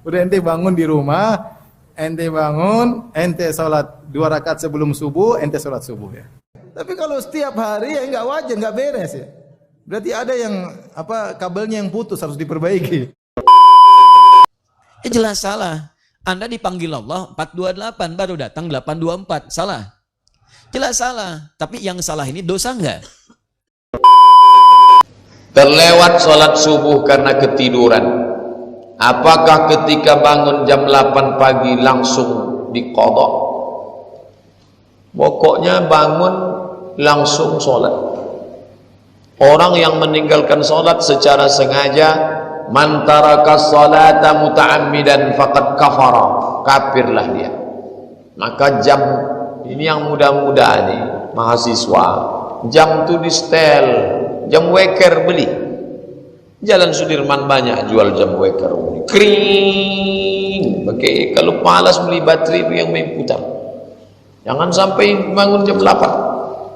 Udah ente bangun di rumah, ente bangun, ente sholat 2 rakaat sebelum subuh, ente sholat subuh ya. Tapi kalau setiap hari ya nggak wajar, nggak beres ya. Berarti ada yang kabelnya yang putus harus diperbaiki. Jelas salah. Anda dipanggil Allah 428 baru datang 824. Salah. Jelas salah. Tapi yang salah ini dosa enggak? Terlewat sholat subuh karena ketiduran. Apakah ketika bangun jam 8 pagi langsung diqadha? Pokoknya bangun langsung sholat. Orang yang meninggalkan sholat secara sengaja, man taraka sholata muta'ammidan faqad kafara, kafirlah dia. Maka jam ini yang muda-muda nih, mahasiswa, jam tuh di setel, jam weker beli. Jalan Sudirman banyak jual jam weker, kering. Pakai kalau malas beli baterai itu yang main putar. Jangan sampai bangun jam 8.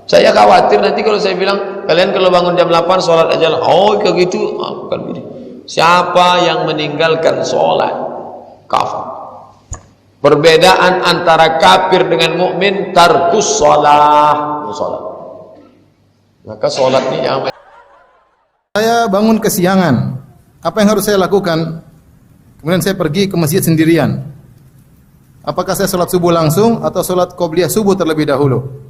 Saya khawatir nanti kalau saya bilang kalian kalau bangun jam 8 sholat aja lah. Oh kayak gitu, bukan begini. Siapa yang meninggalkan sholat kafir. Perbedaan antara kafir dengan mukmin, tarkus sholat. Maka sholat ini yang Saya bangun kesiangan. Apa yang harus saya lakukan? Kemudian saya pergi ke masjid sendirian. Apakah saya sholat subuh langsung atau sholat qobliyah subuh terlebih dahulu?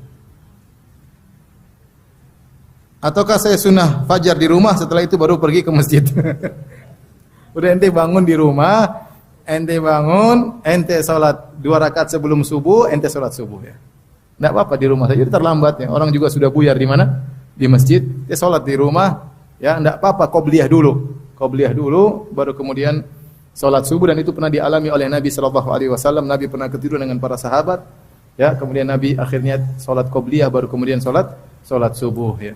Ataukah saya sunnah fajar di rumah, setelah itu baru pergi ke masjid? Udah ente bangun di rumah, ente bangun, ente sholat 2 rakaat sebelum subuh, ente sholat subuh ya. Tidak apa-apa di rumah saja, terlambat ya. Orang juga sudah buyar di mana? Di masjid. Dia sholat di rumah, ya tidak apa-apa, qobliyah dulu, baru kemudian sholat subuh. Dan itu pernah dialami oleh Nabi SAW. Nabi pernah ketiduran dengan para sahabat, ya. Kemudian Nabi akhirnya sholat qobliyah, baru kemudian sholat subuh ya.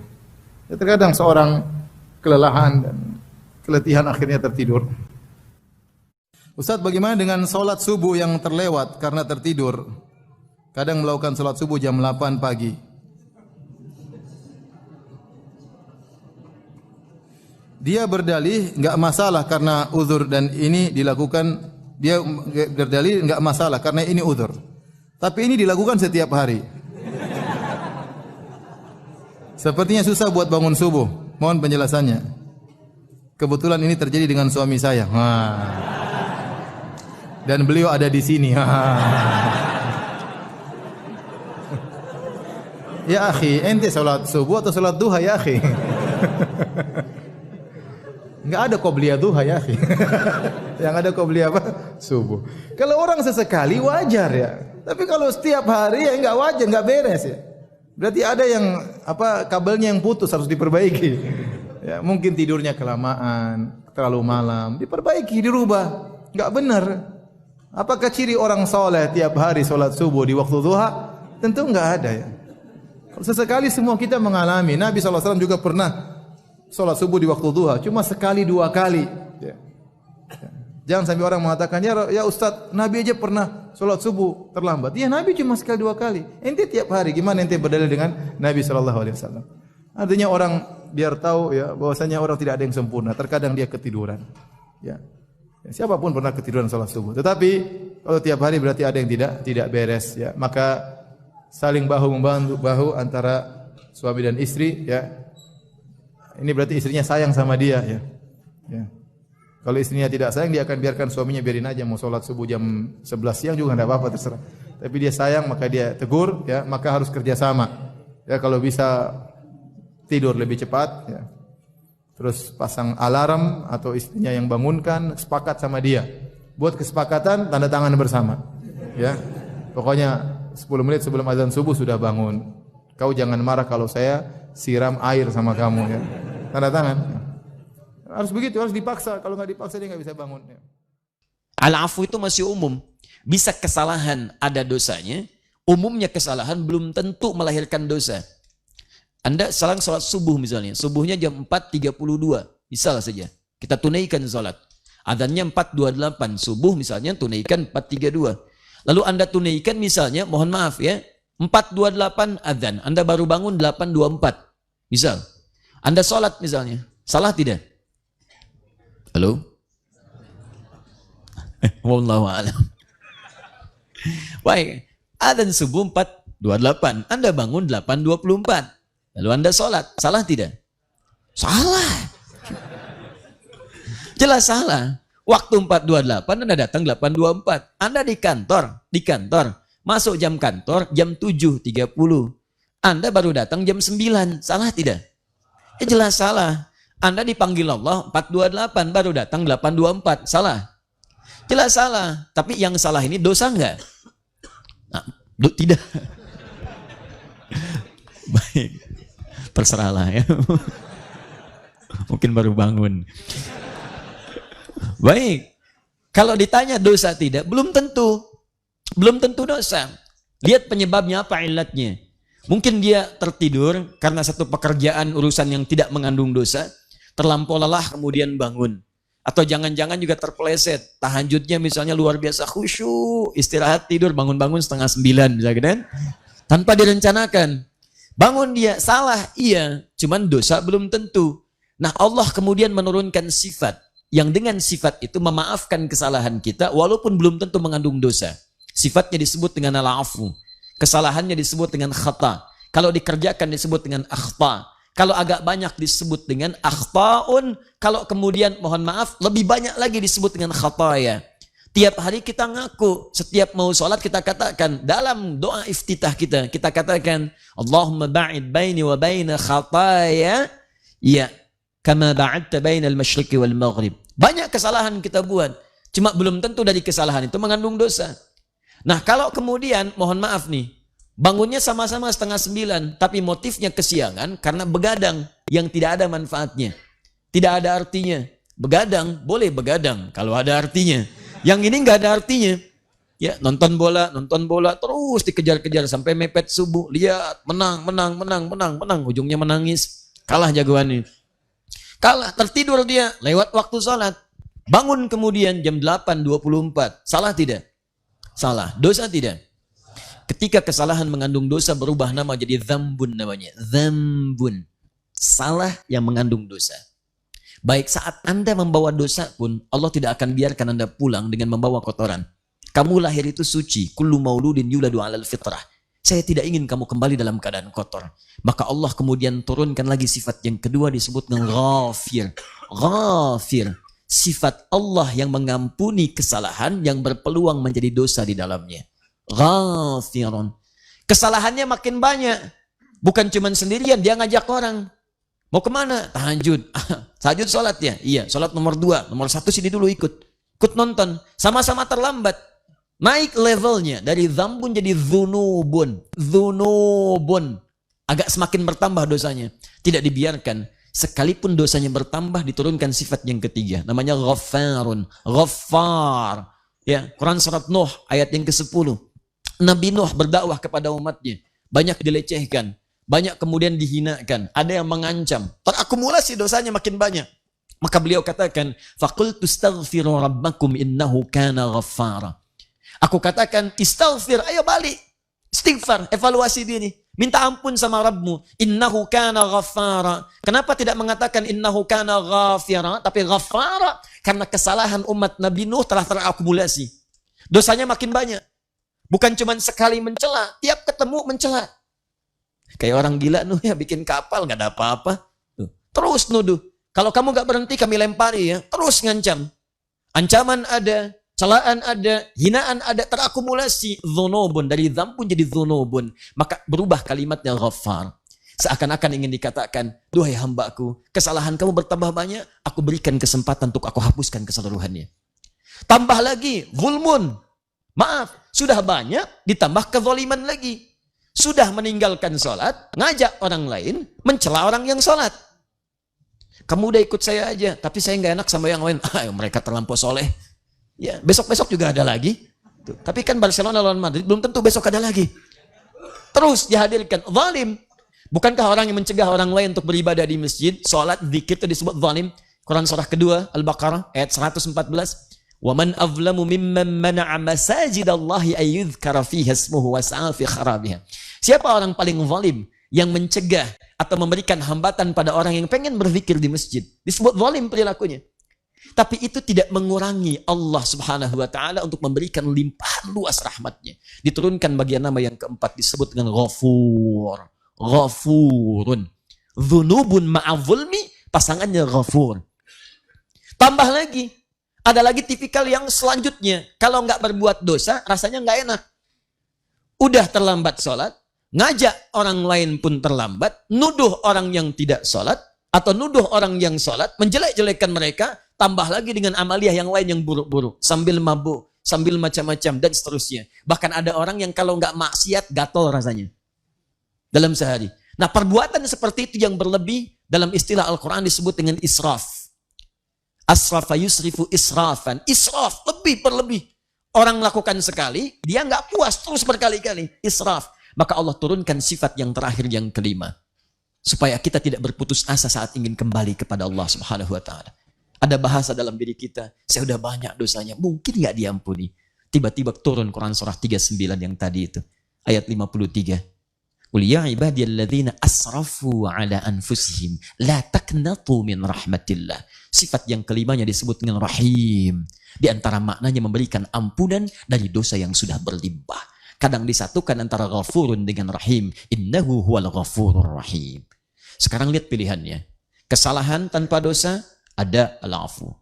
Ya, terkadang seorang kelelahan dan keletihan akhirnya tertidur. Ustaz, bagaimana dengan sholat subuh yang terlewat karena tertidur? Kadang melakukan sholat subuh jam 8 pagi. Dia berdalih enggak masalah karena uzur dan ini dilakukan, dia berdalih enggak masalah karena ini uzur. Tapi ini dilakukan setiap hari. Sepertinya susah buat bangun subuh. Mohon penjelasannya. Kebetulan ini terjadi dengan suami saya. Dan beliau ada di sini. Ya akhi, ente salat subuh atau salat duha ya akhi? Enggak ada qobliyah duha ya akhi. Yang ada qobliyah apa? Subuh. Kalau orang sesekali wajar ya. Tapi kalau setiap hari ya enggak wajar, enggak beres ya. Berarti ada yang kabelnya yang putus harus diperbaiki. Ya, mungkin tidurnya kelamaan, terlalu malam, diperbaiki, dirubah. Enggak benar. Apakah ciri orang soleh tiap hari sholat subuh di waktu duha? Tentu enggak ada ya. Sesekali semua kita mengalami. Nabi SAW juga pernah sholat subuh di waktu duha, cuma sekali 2 kali. Ya. Jangan sampai orang mengatakan, ya Ustaz, Nabi aja pernah sholat subuh terlambat. Ya Nabi cuma sekali 2 kali. Ente tiap hari, gimana ente berdalil dengan Nabi SAW? Artinya orang biar tahu ya bahwasanya orang tidak ada yang sempurna. Terkadang dia ketiduran. Ya. Siapapun pernah ketiduran sholat subuh. Tetapi kalau tiap hari berarti ada yang tidak beres. Ya. Maka saling bahu membantu bahu antara suami dan istri. Ya. Ini berarti istrinya sayang sama dia. Ya. Ya. Kalau istrinya tidak sayang, dia akan biarkan suaminya biarin aja mau sholat subuh jam 11 siang juga tidak apa-apa, terserah. Tapi dia sayang, maka dia tegur, ya, maka harus kerjasama. Ya, kalau bisa tidur lebih cepat, ya. Terus pasang alarm atau istrinya yang bangunkan, sepakat sama dia. Buat kesepakatan, tanda tangan bersama. Ya, pokoknya 10 menit sebelum azan subuh sudah bangun. Kau jangan marah kalau saya siram air sama kamu. Ya. Tanda tangan. Harus begitu, harus dipaksa. Kalau nggak dipaksa dia nggak bisa bangun. Al-afu itu masih umum. Bisa kesalahan ada dosanya. Umumnya kesalahan belum tentu melahirkan dosa. Anda salah sholat subuh misalnya. Subuhnya jam 4.32. Bisa saja. Kita tunaikan sholat. Adzannya 4.28. Subuh misalnya tunaikan 4.32. Lalu Anda tunaikan misalnya, mohon maaf ya, 4.28 adzan. Anda baru bangun 8.24. Misal. Anda sholat misalnya. Salah tidak? Halo? Wallahu a'lam. Baik, adzan subuh 4.28. Anda bangun 8.24. Lalu Anda sholat. Salah tidak? Salah. Jelas salah. Waktu 4.28 Anda datang 8.24. Anda di kantor. Masuk jam kantor jam 7.30. Anda baru datang jam 9. Salah tidak? Jelas salah. Anda dipanggil Allah 4.28 baru datang 8.24. Salah. Jelas salah. Tapi yang salah ini dosa enggak? Nah, tidak. Baik. Terserahlah ya. Mungkin baru bangun. Baik. Kalau ditanya dosa tidak, belum tentu. Belum tentu dosa. Lihat penyebabnya apa ilatnya. Mungkin dia tertidur karena satu pekerjaan urusan yang tidak mengandung dosa. Terlampau lelah kemudian bangun. Atau jangan-jangan juga terpeleset. Tahajudnya misalnya luar biasa khusyuk. Istirahat tidur bangun-bangun 8:30 misalnya kan. Tanpa direncanakan. Bangun dia salah. Iya. Cuman dosa belum tentu. Nah Allah kemudian menurunkan sifat. Yang dengan sifat itu memaafkan kesalahan kita walaupun belum tentu mengandung dosa. Sifatnya disebut dengan al-afu. Kesalahannya disebut dengan khata. Kalau dikerjakan disebut dengan akhta. Kalau agak banyak disebut dengan akhta'un. Kalau kemudian mohon maaf lebih banyak lagi disebut dengan khataya. Tiap hari kita ngaku. Setiap mau sholat kita katakan. Dalam doa iftitah kita katakan. Allahumma ba'id baini wa baina khataya. Ya. Kama ba'adta baina al-masyriqi wal maghrib. Banyak kesalahan kita buat. Cuma belum tentu dari kesalahan itu mengandung dosa. Nah kalau kemudian mohon maaf nih. Bangunnya sama-sama 8:30, tapi motifnya kesiangan karena begadang yang tidak ada manfaatnya. Tidak ada artinya. Begadang, boleh begadang kalau ada artinya. Yang ini nggak ada artinya. Ya, nonton bola terus dikejar-kejar sampai mepet subuh. Lihat, menang. Ujungnya menangis. Kalah jagoannya. Kalah, tertidur dia lewat waktu sholat. Bangun kemudian jam 8.24. Salah tidak? Salah. Dosa tidak? Ketika kesalahan mengandung dosa berubah nama jadi dzambun namanya. Dzambun. Salah yang mengandung dosa. Baik saat Anda membawa dosa pun Allah tidak akan biarkan Anda pulang dengan membawa kotoran. Kamu lahir itu suci. Kullu mauludin yuladu 'alal fitrah. Saya tidak ingin kamu kembali dalam keadaan kotor. Maka Allah kemudian turunkan lagi sifat yang kedua disebut dengan ghafir. Ghafir. Sifat Allah yang mengampuni kesalahan yang berpeluang menjadi dosa di dalamnya. Ghafirun. Kesalahannya makin banyak. Bukan cuma sendirian, dia ngajak orang. Mau kemana? Tahajud. Tahajud sholat ya? Iya, sholat nomor 2. Nomor 1 sini dulu ikut nonton. Sama-sama terlambat. Naik levelnya. Dari dzambun jadi dzunubun. Dzunubun. Agak semakin bertambah dosanya. Tidak dibiarkan. Sekalipun dosanya bertambah, diturunkan sifat yang ketiga. Namanya ghaffarun. Ghaffar. Ya, Quran surat Nuh ayat yang ke-10. Nabi Nuh berdakwah kepada umatnya. Banyak dilecehkan. Banyak kemudian dihinakan. Ada yang mengancam. Terakumulasi dosanya makin banyak. Maka beliau katakan, faqultu astaghfiru rabbakum innahu kana ghaffara. Aku katakan, istaghfir, ayo balik. Istighfar, evaluasi diri. Minta ampun sama Rabbmu. Innahu kana ghaffara. Kenapa tidak mengatakan innahu kana ghafira, tapi ghaffara? Karena kesalahan umat Nabi Nuh telah terakumulasi. Dosanya makin banyak. Bukan cuma sekali mencela, tiap ketemu mencela. Kayak orang gila Nuh ya, bikin kapal gak ada apa-apa. Terus nuduh. Kalau kamu gak berhenti kami lempari ya. Terus ngancam. Ancaman ada, celaan ada, hinaan ada, terakumulasi. Dzunubun, dari dzambun jadi dzunubun. Maka berubah kalimatnya ghaffar. Seakan-akan ingin dikatakan, duhai hambaku, kesalahan kamu bertambah banyak, aku berikan kesempatan untuk aku hapuskan keseluruhannya. Tambah lagi, zulmun. Maaf, sudah banyak, ditambah kezaliman lagi. Sudah meninggalkan sholat, ngajak orang lain, mencela orang yang sholat. Kamu udah ikut saya aja, tapi saya nggak enak sama yang lain. Mereka terlampau soleh. Ya, besok-besok juga ada lagi. Tuh. Tapi kan Barcelona lawan Madrid, belum tentu besok ada lagi. Terus dihadirkan, zalim. Bukankah orang yang mencegah orang lain untuk beribadah di masjid, sholat, zikir itu disebut zalim? Quran surah kedua, Al-Baqarah, ayat 114. وَمَنْ أَظْلَمُ مِمَّنْ مَنَعَ مَسَاجِدَ اللَّهِ أَن يُذْكَرَ فِيهَا اسْمُهُ وَسَعَى فِي خَرَابِهَا. Siapa orang paling zalim yang mencegah atau memberikan hambatan pada orang yang pengen berzikir di masjid? Disebut zalim perilakunya. Tapi itu tidak mengurangi Allah subhanahu wa ta'ala untuk memberikan limpahan luas rahmatnya. Diturunkan bagian nama yang keempat disebut dengan Ghafur. Ghafurun. Dzunubun ma'adzulmi, pasangannya Ghafur. Tambah lagi, ada lagi tipikal yang selanjutnya. Kalau nggak berbuat dosa, rasanya nggak enak. Udah terlambat sholat, ngajak orang lain pun terlambat, nuduh orang yang tidak sholat, atau nuduh orang yang sholat, menjelek-jelekan mereka, tambah lagi dengan amalia yang lain yang buruk-buruk. Sambil mabuk, sambil macam-macam, dan seterusnya. Bahkan ada orang yang kalau nggak maksiat, gatal rasanya. Dalam sehari. Nah, perbuatan seperti itu yang berlebih, dalam istilah Al-Quran disebut dengan israf. Asrafa yusrifu israfan. Israf, lebih berlebih. Orang lakukan sekali, dia nggak puas, terus berkali-kali. Israf. Maka Allah turunkan sifat yang terakhir, yang kelima. Supaya kita tidak berputus asa saat ingin kembali kepada Allah subhanahu wa ta'ala. Ada bahasa dalam diri kita, saya udah banyak dosanya, mungkin nggak diampuni. Tiba-tiba turun Quran surah 39 yang tadi itu. Ayat 53. Qul ya ibadiyalladzina asrafu ala anfusihim la taqnatu min rahmatillah. Sifat yang kelimanya disebut dengan rahim. Di antara maknanya memberikan ampunan dari dosa yang sudah berlimpah. Kadang disatukan antara ghafurun dengan rahim. Innahu huwal ghafurur rahim. Sekarang lihat pilihannya. Kesalahan tanpa dosa, ada al-afu.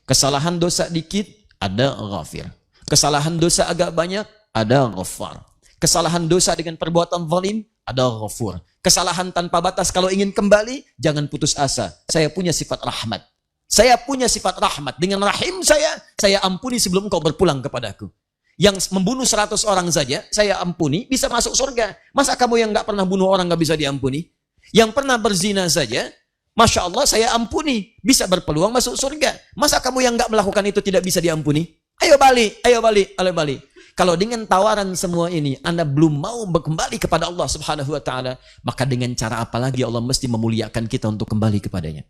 Kesalahan dosa dikit, ada ghafir. Kesalahan dosa agak banyak, ada ghafar. Kesalahan dosa dengan perbuatan zalim, ada ghafur. Kesalahan tanpa batas, kalau ingin kembali, jangan putus asa. Saya punya sifat rahmat. Saya punya sifat rahmat. Dengan rahim saya ampuni sebelum kau berpulang kepadaku. Yang membunuh 100 orang saja, saya ampuni, bisa masuk surga. Masa kamu yang gak pernah bunuh orang gak bisa diampuni? Yang pernah berzina saja, Masya Allah saya ampuni, bisa berpeluang masuk surga. Masa kamu yang gak melakukan itu tidak bisa diampuni? Ayo balik, ayo balik, ayo balik. Kalau dengan tawaran semua ini, Anda belum mau kembali kepada Allah subhanahu wa ta'ala, maka dengan cara apa lagi Allah mesti memuliakan kita untuk kembali kepadanya.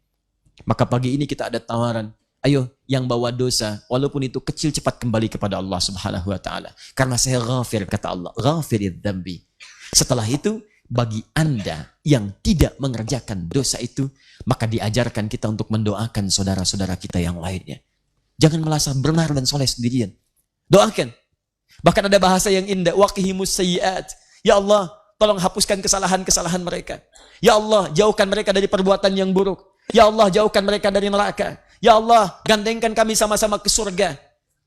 Maka pagi ini kita ada tawaran, ayo yang bawa dosa, walaupun itu kecil, cepat kembali kepada Allah subhanahu wa ta'ala. Karena saya ghafir, kata Allah, ghafirid dzambi. Setelah itu, bagi Anda yang tidak mengerjakan dosa itu, maka diajarkan kita untuk mendoakan saudara-saudara kita yang lainnya. Jangan merasa benar dan soleh sendirian. Doakan. Bahkan ada bahasa yang indah, waqihimus sayyiat. Ya Allah, tolong hapuskan kesalahan-kesalahan mereka. Ya Allah, jauhkan mereka dari perbuatan yang buruk. Ya Allah, jauhkan mereka dari neraka. Ya Allah, gandengkan kami sama-sama ke surga.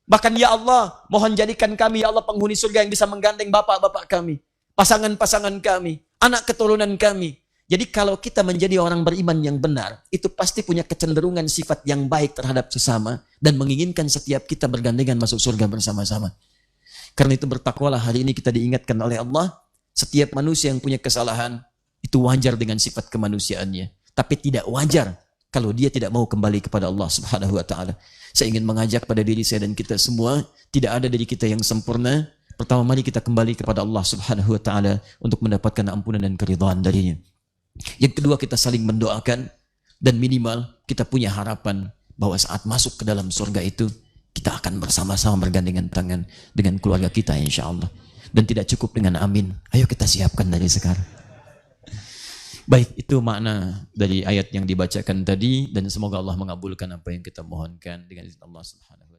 Bahkan ya Allah, mohon jadikan kami ya Allah penghuni surga yang bisa menggandeng bapak-bapak kami, pasangan-pasangan kami, anak keturunan kami. Jadi kalau kita menjadi orang beriman yang benar, itu pasti punya kecenderungan sifat yang baik terhadap sesama dan menginginkan setiap kita bergandengan masuk surga bersama-sama. Karena itu bertakwalah, hari ini kita diingatkan oleh Allah, setiap manusia yang punya kesalahan itu wajar dengan sifat kemanusiaannya, tapi tidak wajar kalau dia tidak mau kembali kepada Allah subhanahu wa ta'ala. Saya ingin mengajak pada diri saya dan kita semua, tidak ada dari kita yang sempurna. Pertama, mari kita kembali kepada Allah subhanahu wa ta'ala untuk mendapatkan ampunan dan keridhaan darinya. Yang kedua, kita saling mendoakan, dan minimal kita punya harapan bahwa saat masuk ke dalam surga itu, kita akan bersama-sama bergandengan tangan dengan keluarga kita insya Allah. Dan tidak cukup dengan amin. Ayo kita siapkan dari sekarang. Baik, itu makna dari ayat yang dibacakan tadi, dan semoga Allah mengabulkan apa yang kita mohonkan dengan izin Allah subhanahu.